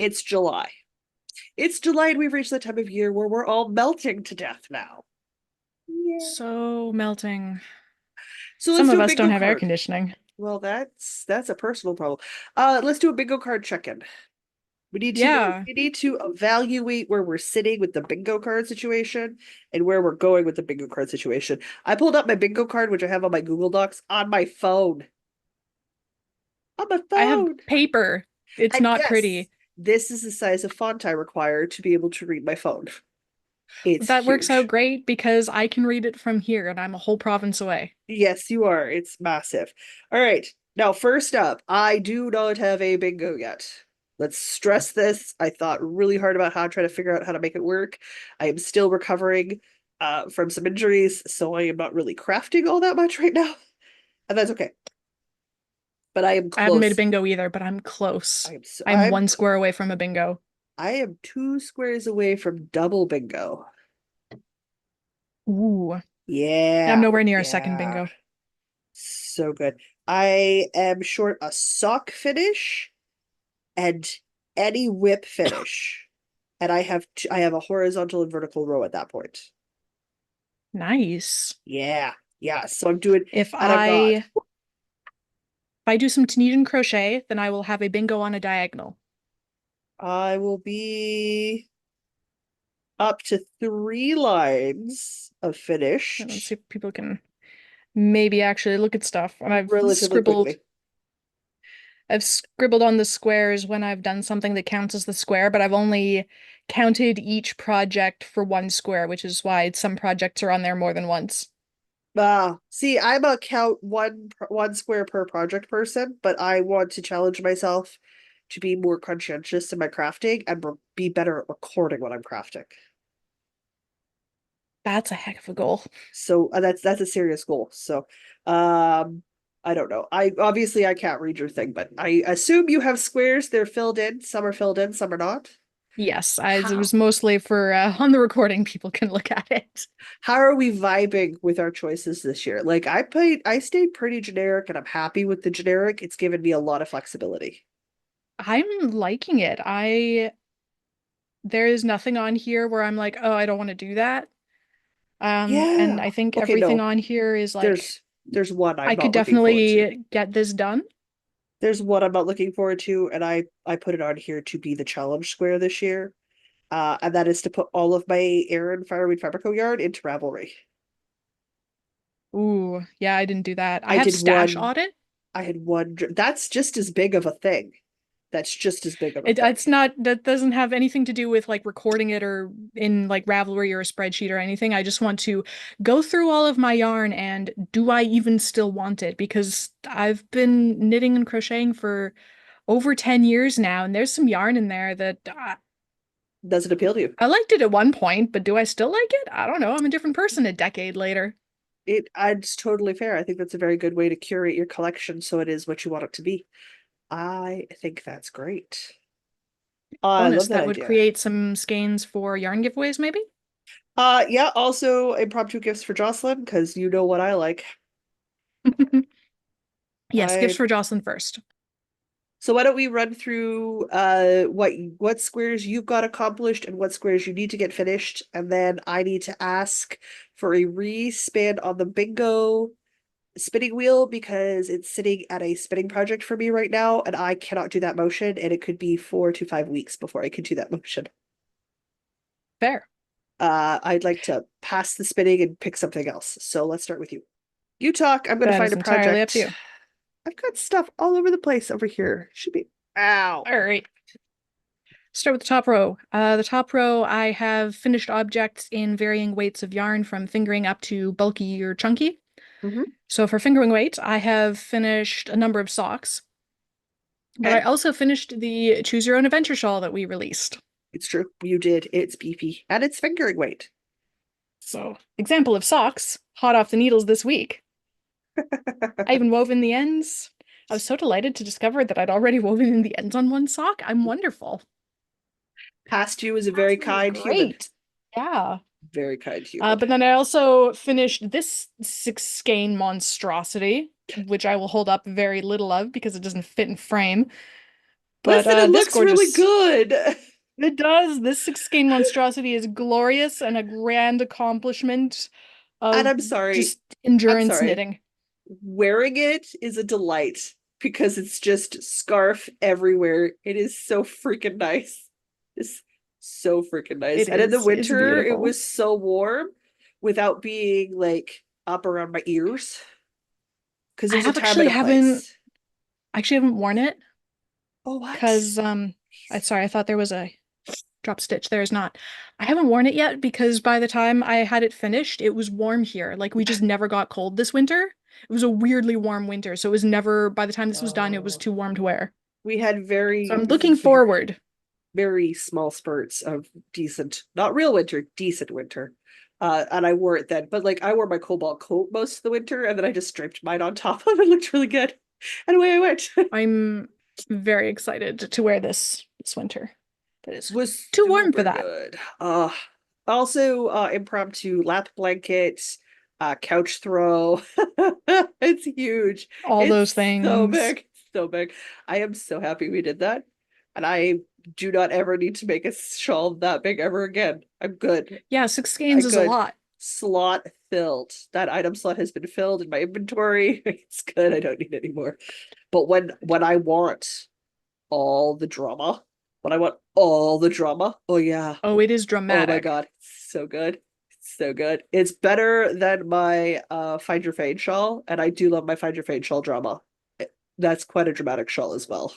It's July. It's July, and we've reached the time of year where we're all melting to death now. Yeah. So melting. So let's Some do of a us don't bingo have air card. conditioning. Well, that's a personal problem. Let's do a bingo card check-in. Yeah. We need to evaluate where we're sitting with the bingo card situation and where we're going with the bingo card situation. I pulled up my bingo card, which I have on my Google Docs, on my phone. On my I have phone. paper. It's And not yes, pretty. this is the size of font I require to be able to read my phone. It's That works out huge. great because I can read it from here and I'm a whole province away. Yes, you are. It's massive. All right. Now, first up, I do not have a bingo yet. Let's stress this. I thought really hard about how to try to figure out how to make it work. I am still recovering from some injuries, so I am not really crafting all that much right now. And that's okay. But I am I haven't made a close. bingo either, but I'm close. I am so, I'm one square away from a bingo. I am 2 squares away from double bingo. Ooh. I'm Yeah. nowhere near a second Yeah. bingo. So good. I am short a sock finish and any whip finish. And I have a horizontal and vertical row at that point. Nice. Yeah. Yeah. So I'm doing If and I've got I if I do some Tunisian crochet, then I will have a bingo on a diagonal. I will be up to 3 lines of And let's finished see if people can maybe actually look at stuff. And relatively quickly. I've scribbled on the squares when I've done something that counts as the square, but I've only counted each project for one square, which is why some projects are on there more than once. See, I'm a count one square per project person, but I want to challenge myself to be more conscientious in my crafting and be better at recording what I'm crafting. That's a heck of a goal. So that's a serious goal. So, I don't know. I can't read your thing, but I assume you have squares. They're filled in. Some are filled in, some are not. Yes, it How was mostly for on the recording, people can look at it. how are we vibing with our choices this year? Like I stayed pretty generic and I'm happy with the generic. It's given me a lot of flexibility. I'm liking it. There is nothing on here where I'm like, oh, I don't want to do that. And Yeah. I think Okay, everything no. on here is like, There's one I'm I could not looking forward to. definitely get this done. There's one I'm not looking forward to, and I put it on here to be the challenge square this year. And that is to put all of my Aran Fireweed Fabrico yarn into Ravelry. Ooh, yeah, I didn't do that. I I have did stash one, audit. I had one, that's just as big of a thing. That's just as big of a thing. It's not, that doesn't have anything to do with like recording it or in like Ravelry or a spreadsheet or anything. I just want to go through all of my yarn and do I even still want it? Because I've been knitting and crocheting for over 10 years now, and there's some yarn in there that Doesn't appeal to you. I liked it at one point, but do I still like it? I don't know. I'm a different person a decade later. It's totally fair. I think that's a very good way to curate your collection so it is what you want it to be. I think that's great. I Bonus, love that that would idea. create some skeins for yarn giveaways, maybe? Yeah, also impromptu gifts for Jocelyn, because you know what I like. Yes, gifts I for Jocelyn first. So why don't we run through what squares you've got accomplished and what squares you need to get finished, and then I need to ask for a respin on the bingo spinning wheel because it's sitting at a spinning project for me right now, and I cannot do that motion, and it could be 4 to 5 weeks before I can do that motion. Fair. I'd like to pass the spinning and pick something else. So let's start with you. You talk. I'm going to That find is a entirely up to project. you. I've got stuff all over the place over here. Should be. Ow. All right. Start with the top row. The top row, I have finished objects in varying weights of yarn from fingering up to bulky or chunky. Mhm. So for fingering weight, I have finished a number of socks, but I Okay. also finished the Choose Your Own Adventure shawl that we released. It's true. You did. It's beefy and it's fingering weight. So, example of socks, hot off the needles this week. I even wove in the ends. I was so delighted to discover that I'd already woven in the ends on one sock. I'm wonderful. Past you is a very Past me is kind human. great. Yeah. Very kind human. But then I also finished this six skein monstrosity, which I will hold up very little of because it doesn't fit in frame. But Listen, it this looks really gorgeous. good. It does. This 6 monstrosity is glorious and a grand accomplishment And of I'm sorry. just I'm endurance sorry. knitting. Wearing it is a delight because it's just scarf everywhere. It is so freaking nice. It's so freaking nice. It And in the is. It's winter, it beautiful. was so warm without being like up around my ears because I there's a have time and actually a haven't place. actually haven't worn it Oh, what? because sorry, I thought there was a drop stitch. There is not. I haven't worn it yet because by the time I had it finished, it was warm here. Like we just never got cold this winter. It was a weirdly warm winter, so it was never, by the time this was done, it was Oh, too warm to wear. we had So I'm looking very, forward. very small spurts of decent, not real winter, decent winter. And I wore it then, but like I wore my cobalt coat most of the winter, and then I just striped mine on top of it. It looked really good. And away I went. I'm very excited to wear this winter. But it's Was too warm for super that. good. Also impromptu lap blanket, couch throw. It's huge. All It's those so things. big. So big. I am so happy we did that. And I do not ever need to make a shawl that big ever again. I'm good. Yeah, 6 skeins I'm is a good. lot. Slot filled. That item slot has been filled in my inventory. It's good. I don't need any more. But when I want all the drama, when I want all the drama, oh yeah. Oh, it is Oh my dramatic. God. It's so good. It's so good. It's better than my Find Your Fade shawl, and I do love my Find Your Fade shawl drama. That's quite a dramatic shawl as well.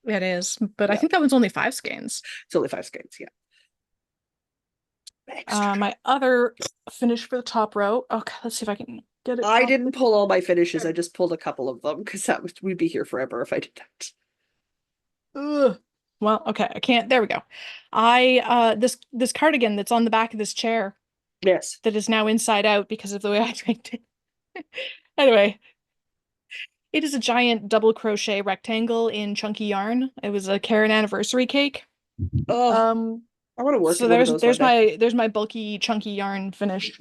It is, but I Yeah. think that one's only 5 skeins. It's only 5 skeins, yeah. Extra My other finish for the top row. Okay, let's see if I can get it I up. didn't pull all my finishes. I just pulled a couple of them because we'd be here forever if I did that. Ugh. Well, okay, I can't. There we go. I this cardigan that's on the back of this chair Yes. that is now inside out because of the way I draped it. Anyway, it is a giant double crochet rectangle in chunky yarn. It was a Karen anniversary cake. Oh, Um, I want to work so in one of those one day. there's my bulky chunky yarn finished,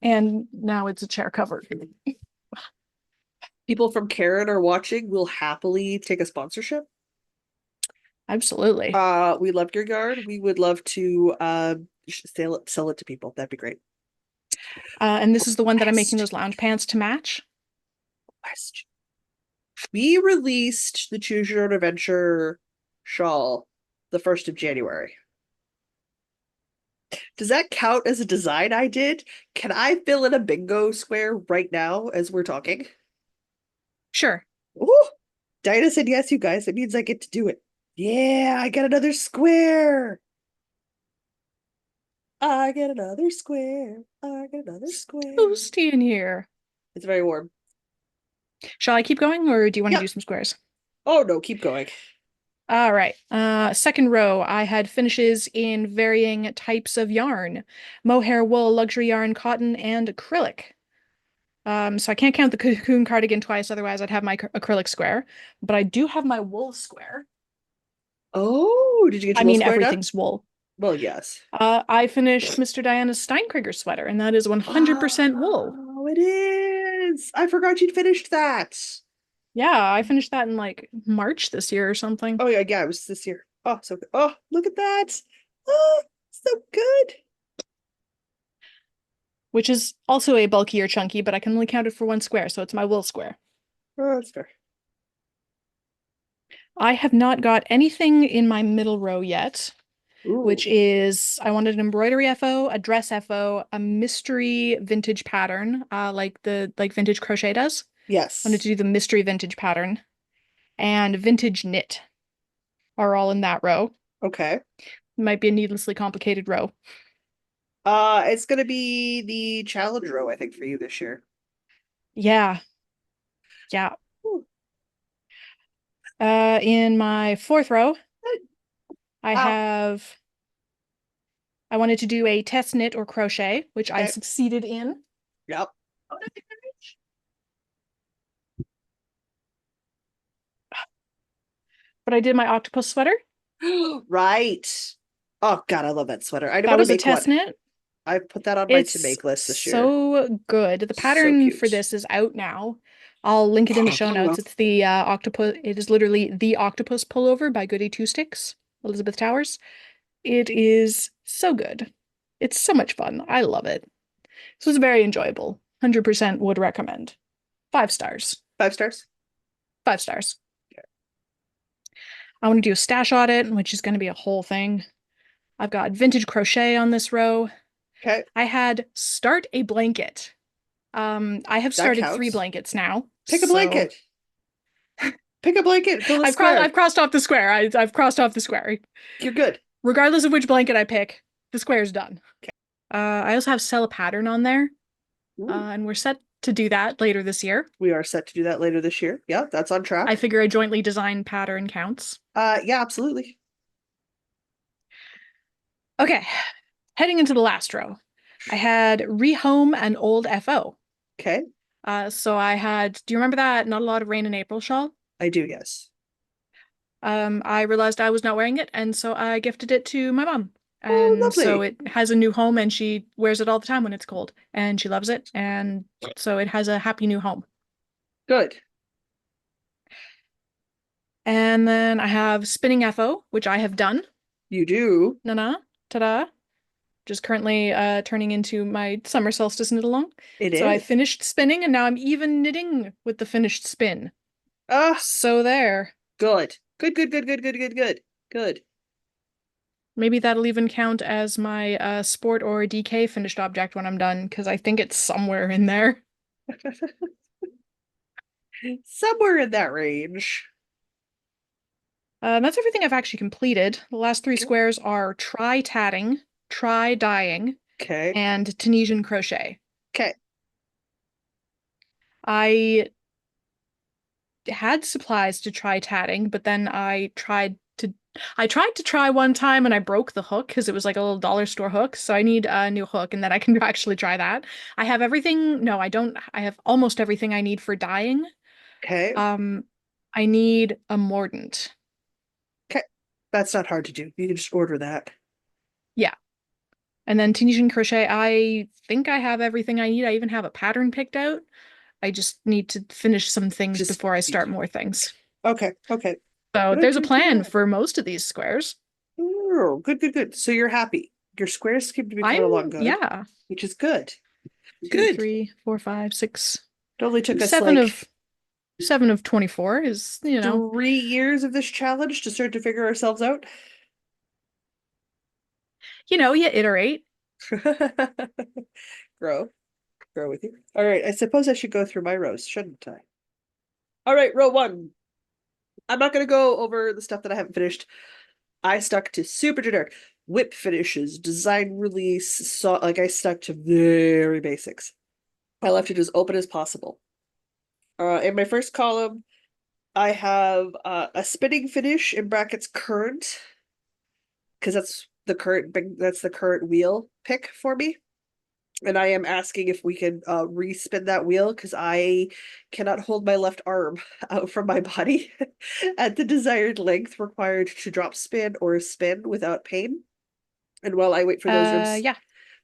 and now it's a chair cover. People from Karen are watching. We'll happily take a sponsorship. Absolutely. We loved your yard. We would love to sell it to people. That'd be great. And this is the one that I'm making Question. those lounge pants to match. Question. We released the Choose Your Own Adventure shawl the 1st of January. Does that count as a design I did? Can I fill in a bingo square right now as we're talking? Sure. Ooh, Dinah said yes, you guys. It means I get to do it. Yeah, I got another square. I get another square. I get another square. Toasty in here. It's very warm. Shall I keep going or do you want to Yep. do some squares? Oh no, keep going. All right. Second row, I had finishes in varying types of yarn: mohair, wool, luxury yarn, cotton, and acrylic. So I can't count the cocoon cardigan twice, otherwise I'd have my acrylic square. But I do have my wool square. Oh, did you get I your wool mean, square done? everything's wool. Well, yes. I finished Mr. Diana's Steinkrieger sweater, and that is 100% wool. Oh, it is. I forgot you'd finished that. Yeah, I finished that in like March this year or something, Oh yeah, yeah, it was this year. Oh, so good. Oh, look at that. Oh, so good. which is also a bulky or chunky, but I can only count it for one square, so it's my wool square. Oh, that's fair. I have not got anything in my middle row yet, which Ooh, is I wanted an embroidery FO, a dress FO, a mystery vintage pattern, like vintage crochet does. I wanted to yes. do the mystery vintage pattern, and vintage knit are all in that row. Okay. Might be a needlessly complicated row. It's gonna be the challenge row, I think, for you this year. Yeah, yeah. Ooh. In my fourth row, I Ow. have I wanted to do a test knit or crochet, which I Okay. succeeded in, Yep. but I did my octopus sweater. Right. Oh God, I love that sweater. I That want to was a make test one. knit. I put that on my to It's make list this year. so good. The So pattern for cute. this is out now. I'll link it in the show Very notes. well. It's the octopus. It is literally the octopus pullover by Goody Two Sticks, Elizabeth Towers. It is so good. It's so much fun. I love it. This was very enjoyable. 100% would recommend. 5 stars. 5 stars. 5 stars. I want to do a stash audit, which is going to be a whole thing. I've got vintage crochet on this row. Okay, I had start a blanket. I have that started 3 counts. blankets now, Pick a so blanket. Pick a blanket. Fill a I've square. crossed off the square. I've crossed off the square. You're good. Regardless of which blanket I pick, the square's done. I also have sell a pattern on there, Ooh, and we're set to do that later this year. we are set to do that later this year. Yeah, that's on I track. figure a jointly designed pattern counts. Yeah, absolutely. Okay, heading into the last row. I had rehome and old FO. Okay, So I had, do you remember that Not a Lot of Rain in April shawl? I do, yes. I realized I was not wearing it, and so I gifted it to my mom. Oh, And so lovely. it has a new home, and she wears it all the time when it's cold, and she loves it. And so it has a happy new home. Good. And then I have spinning FO, which I have done. You do. Na-na, ta-da. Just currently turning into my summer solstice knit along. It So I is. finished spinning, and now I'm even knitting with the finished spin. Ah, So there. good. Good, good, good, good, good, good, good. Good. Maybe that'll even count as my sport or DK finished object when I'm done, because I think it's somewhere in there. Somewhere in that range. That's everything I've actually completed. The last 3 squares are try tatting, try dyeing, Okay. and Tunisian crochet. Okay. I had supplies to try tatting, but then I tried to try one time and I broke the hook because it was like a little dollar store hook. So I need a new hook and then I can actually try that. I have everything. No, I don't. I have almost everything I need for dyeing. Okay. Um, I need a mordant. Okay. That's not hard to do. You can just order that. Yeah. And then Tunisian crochet, I think I have everything I need. I even have a pattern picked out. I just need to finish some things Just before I start more things. okay. Okay. So Good, there's a good, plan good. for most of these squares. Oh, good, good, good. So you're happy. Your squares seem to be coming along good, Yeah. which is good. Two, Good. three, four, five, six, It only took us seven like of 7 of 24 is, 3 years of this challenge to start to figure ourselves out. you iterate. Grow, grow with you. All right, I suppose I should go through my rows, shouldn't I? All right, row one. I'm not going to go over the stuff that I haven't finished. I stuck to super generic whip finishes, design release, so like I stuck to very basics. I left it as open as possible. In my first column, I have a spinning finish in brackets current because that's the current wheel pick for me. And I am asking if we can respin that wheel because I cannot hold my left arm out from my body at the desired length required to drop spin or spin without pain. And while I Yeah.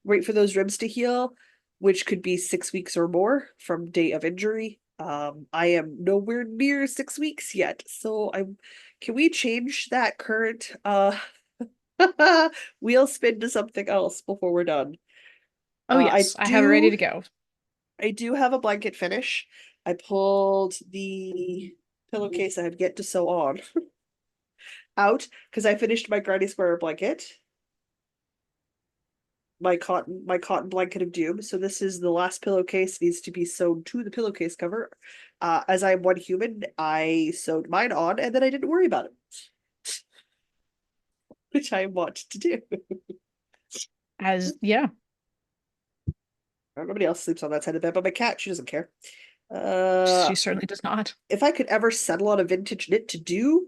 wait for those ribs to heal, which could be 6 weeks or more from date of injury. I am nowhere near 6 weeks yet, so I'm. Can we change that current wheel spin to something else before we're done? Oh Uh, I yes, I have it ready do to go. I do have a blanket finish. I pulled the pillowcase I have yet to sew on out because I finished my Granny Square blanket, my cotton blanket of doom. So this is the last pillowcase needs to be sewn to the pillowcase cover. As I'm one human, I sewed mine on and then I didn't worry about it, which I want to do. Yeah, Nobody else sleeps on that side of the bed, but my cat, she doesn't care. she certainly does not. If I could ever settle on a vintage knit to do,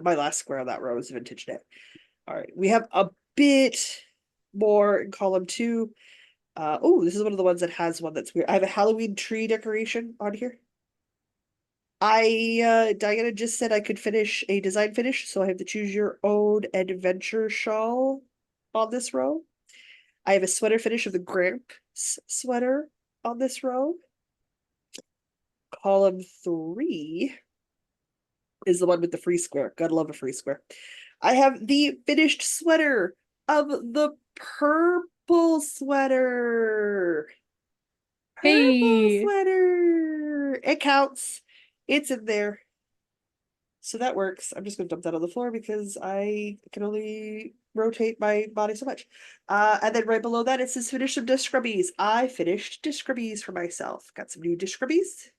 my last square on that row is vintage knit. All right, we have a bit more in column two. Oh, this is one of the ones that has one that's weird. I have a Halloween tree decoration on here. Diana just said I could finish a design finish, so I have the choose your own adventure shawl on this row. I have a sweater finish of the Gramps sweater on this row. column 3 is the one with the free square. Gotta love a free square. I have the finished sweater of the purple sweater. Purple Hey, sweater. It counts. It's in there. So that works. I'm just gonna dump that on the floor because I can only rotate my body so much. And then right below that it says finish some dish scrubbies. I finished dish scrubbies for myself. Got some new dish scrubbies.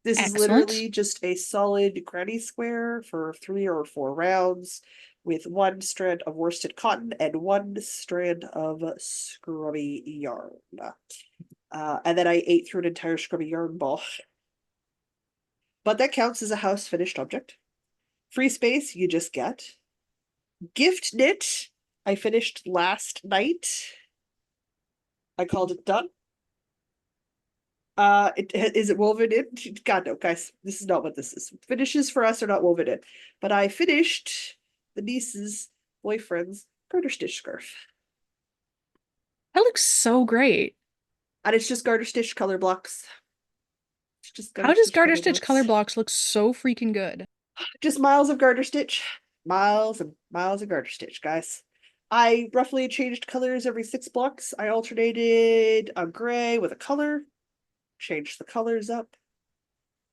This is excellent. literally just a solid granny square for 3 or 4 rounds with 1 strand of worsted cotton and 1 strand of scrubby yarn. And then I ate through an entire scrubby yarn ball. But that counts as a house finished object. Free space, you just get. Gift knit, I finished last night. I called it done. Is it woven in? God no, guys, this is not what this is. Finishes for us are not woven in. But I finished the niece's boyfriend's garter stitch scarf. That looks so great. And it's just garter stitch color blocks. It's just garter How does stitch garter color stitch color blocks. blocks look so freaking good? Just miles of garter stitch. Miles and miles of garter stitch, guys. I roughly changed colors every 6 blocks. I alternated a gray with a color, changed the colors up.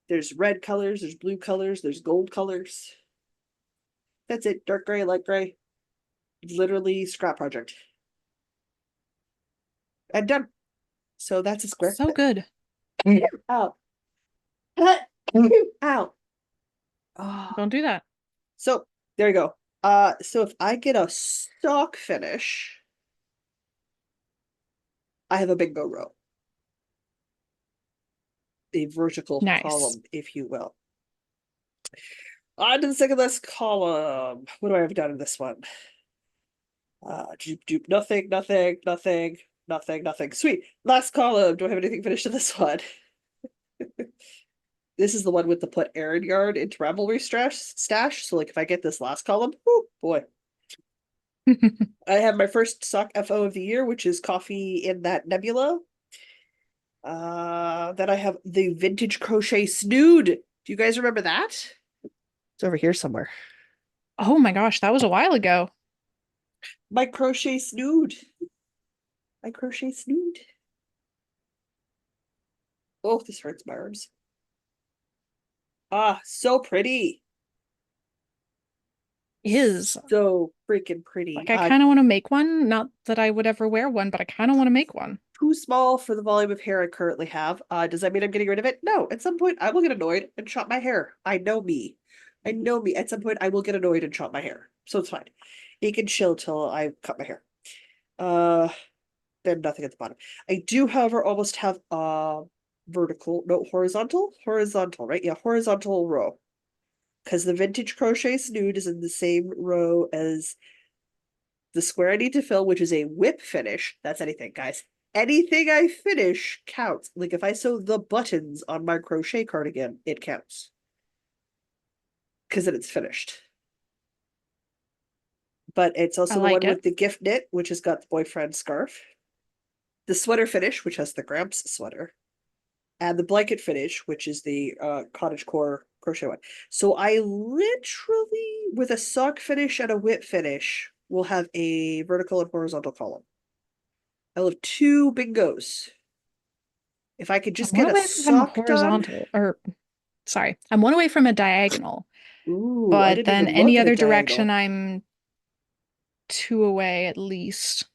There's red colors, there's blue colors, there's gold colors. That's it. Dark gray, light gray. Literally scrap project. And done. So that's a square. So good. Ow. Ow. Oh. Don't do that. So there you go. So if I get a stock finish, I have a bingo row. A vertical Nice. column, if you will. On to the second last column. What do I have done in this one? Doop, doop, nothing, nothing, nothing, nothing, nothing. Sweet. Last column. Do I have anything finished in this one? This is the one with the put Aaron yard into Ravelry stash. So like if I get this last column, oh boy. I have my first sock FO of the year, which is coffee in that nebula. Then I have the vintage crochet snood. Do you guys remember that? It's over here somewhere. Oh my gosh, that was a while ago. My crochet snood. My crochet snood. Oh, this hurts my arms. Ah, so pretty. Is So freaking pretty. like I kind of want to make one. Not that I would ever wear one, but I kind of want to make one. Too small for the volume of hair I currently have. Does that mean I'm getting rid of it? No. At some point, I will get annoyed and chop my hair. I know me. I know me. At some point, I will get annoyed and chop my hair. So it's fine. It can chill till I cut my hair. Uh, then nothing at the bottom. I do, however, almost have vertical, no, horizontal, right? Yeah, horizontal row. Because the vintage crochet snood is in the same row as the square I need to fill, which is a whip finish. That's anything, guys. Anything I finish counts. Like if I sew the buttons on my crochet cardigan, it counts. Because then it's finished. But it's I also the like one it. with the gift knit, which has got the boyfriend scarf. The sweater finish, which has the Gramps sweater. And the blanket finish, which is the cottage core crochet one. So I literally, with a sock finish and a whip finish, will have a vertical and horizontal column. I'll have 2 bingos. If I could I'm just one get a away from a sock done. horizontal, or sorry, I'm one away from a diagonal, Ooh, I but didn't then even look any at a other direction, diagonal. I'm two away at least.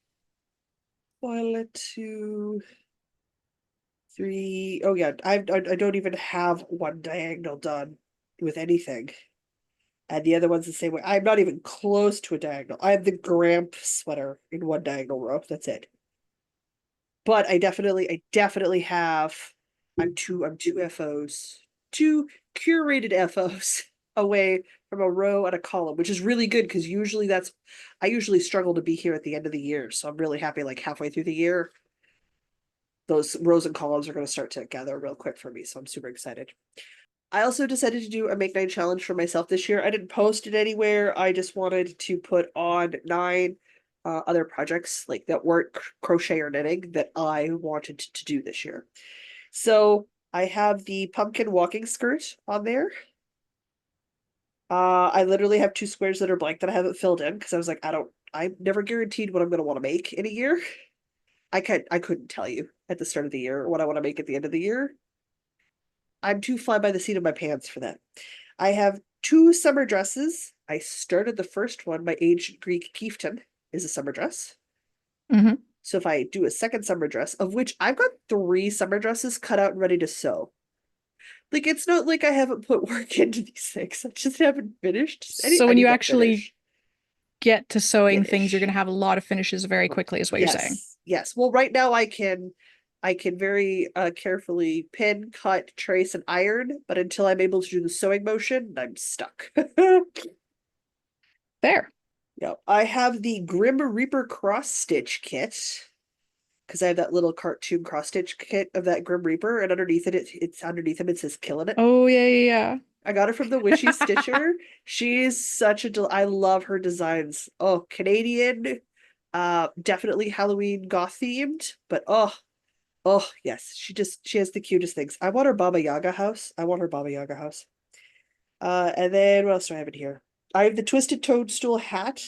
1, 2, 3. Oh yeah, I don't even have one diagonal done with anything. And the other one's the same way. I'm not even close to a diagonal. I have the Gramp sweater in one diagonal row. That's it. But I definitely have. I'm two FOs, 2 curated FOs away from a row and a column, which is really good because usually I usually struggle to be here at the end of the year. So I'm really happy like halfway through the year, those rows and columns are going to start to gather real quick for me. So I'm super excited. I also decided to do a make 9 challenge for myself this year. I didn't post it anywhere. I just wanted to put on 9 other projects like that weren't crochet or knitting that I wanted to do this year. So I have the pumpkin walking skirt on there. I literally have two squares that are blank that I haven't filled in because I was like, I'm never guaranteed what I'm gonna want to make in a year. I couldn't tell you at the start of the year what I want to make at the end of the year. I'm too fly by the seat of my pants for that. I have two summer dresses. I started the first one, my ancient Greek chieftain is a summer dress. Hmm. So if I do a second summer dress, of which I've got three summer dresses cut out and ready to sew. Like it's not like I haven't put work into these things. I just haven't finished. So I when you need to actually get to sewing things, you're going to finish. have a lot of finishes very quickly, is what you're saying. Yes, yes. Well, right now I can very carefully pin, cut, trace, and iron, but until I'm able to do the sewing motion, I'm stuck. There. Yeah, I have the Grim Reaper cross stitch kit because I have that little cartoon cross stitch kit of that Grim Reaper, and underneath it's underneath him. It says "Killing It." Oh, yeah, yeah, I got it from the Wishy Stitcher. She is such a I love her designs. Oh, Canadian, definitely Halloween goth themed, but oh yes, she has the cutest things. I want her Baba Yaga house. I want her Baba Yaga house. And then what else do I have in here? I have the Twisted Toadstool hat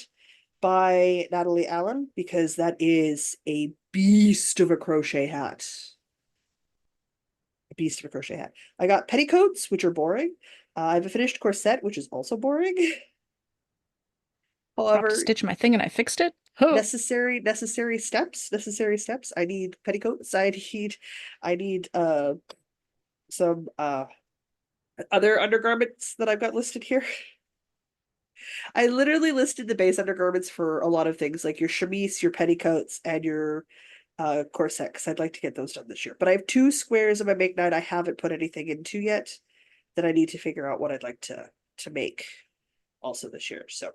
by Natalie Allen because that is a beast of a crochet hat. A beast of a crochet hat. I got petticoats, which are boring. I have a finished corset, which is also boring. Forgot to However, stitch my thing and I fixed it. Oh, necessary steps. I need petticoats. I need some other undergarments that I've got listed here. I literally listed the base undergarments for a lot of things like your chemise, your petticoats, and your corset because I'd like to get those done this year. But I have two squares of my make night I haven't put anything into yet that I need to figure out what I'd like to make also this year. So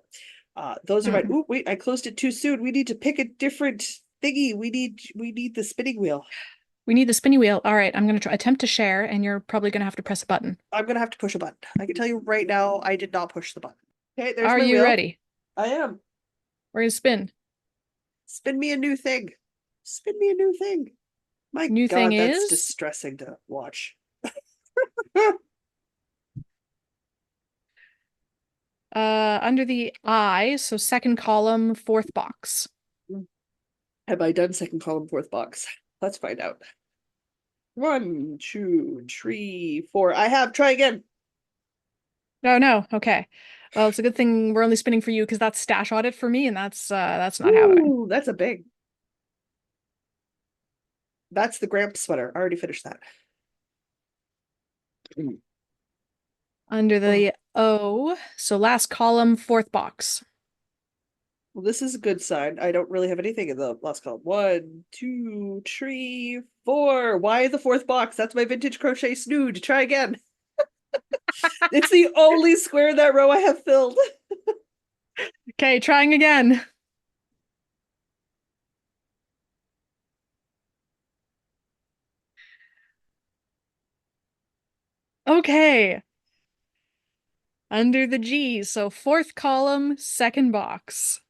those are my mm. oh wait, I closed it too soon. We need to pick a different thingy. We need the spinning wheel. We need the spinny wheel. All right, I'm going to try attempt to share, and you're probably going to have to press a button. I'm gonna have to push a button. I can tell you right now, I did not push the button. Okay, there's Are my you wheel. ready? I am. We're going to spin. Spin me a new thing. Spin me a new thing. My New thing God, that's is distressing to watch. under the I, so second column, fourth box. Have I done second column, fourth box? Let's find out. One, two, three, four. I have. Try again. No, no. Okay. Well, it's a good thing we're only spinning for you because that's stash audit for me, and that's not happening. Ooh, that's a big. That's the Gramps sweater. I already finished that. Under Oh, the O, so last column, fourth box. well, this is a good sign. I don't really have anything in the last column. One, two, three, four. Why the fourth box? That's my vintage crochet snood. Try again. It's the only square in that row I have filled. Okay, trying again. Okay. Under the G, so fourth column, second box.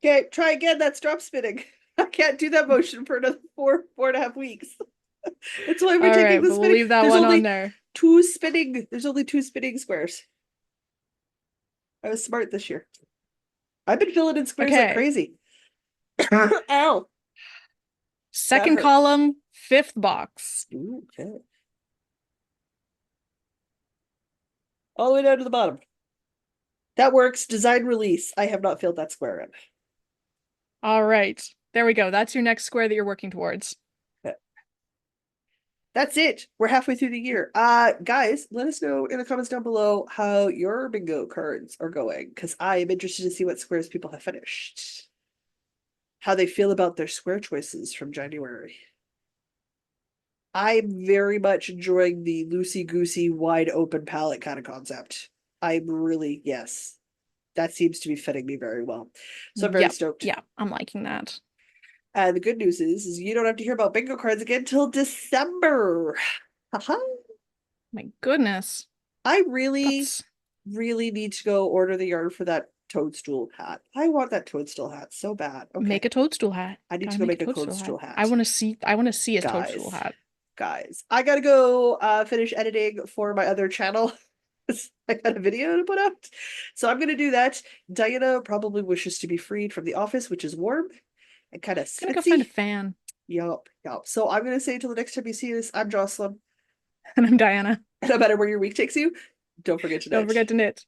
Okay, try again. That's drop spinning. I can't do that motion for another 4.5 weeks. That's why we're All taking right, the but we'll spinning. leave that one on there. There's only two spinning squares. I was smart this year. I've been filling in squares like Okay. crazy. Ow, that Second hurt. column, fifth box. Ooh, okay. All the way down to the bottom. That works. Design release. I have not filled that square in. All right. There we go. That's your next square that you're working towards. Okay. That's it. We're halfway through the year. Guys, let us know in the comments down below how your bingo cards are going, because I am interested to see what squares people have finished. How they feel about their square choices from January. I'm very much enjoying the loosey-goosey, wide open palette kind of concept. I'm really, yes, that seems to be fitting me very well. So I'm very Yep. stoked. Yeah, I'm liking that. And the good news is you don't have to hear about bingo cards again till December. Haha. My goodness. I really, That's really need to go order the yarn for that toadstool hat. I want that toadstool hat so bad. Okay. make a toadstool hat. I need to Gotta go make a make a toadstool hat. toadstool hat. I want to see a toadstool Guys, hat. guys, I gotta go finish editing for my other channel. I got a video to put out. So I'm gonna do that. Diana probably wishes to be freed from the office, which is warm and kind of Gonna go find a spitzy. fan. Yup, yup. So I'm gonna say until the next time you see this, I'm Jocelyn. And I'm Diana. And no matter where your week takes you, don't forget to Don't knit. forget to knit.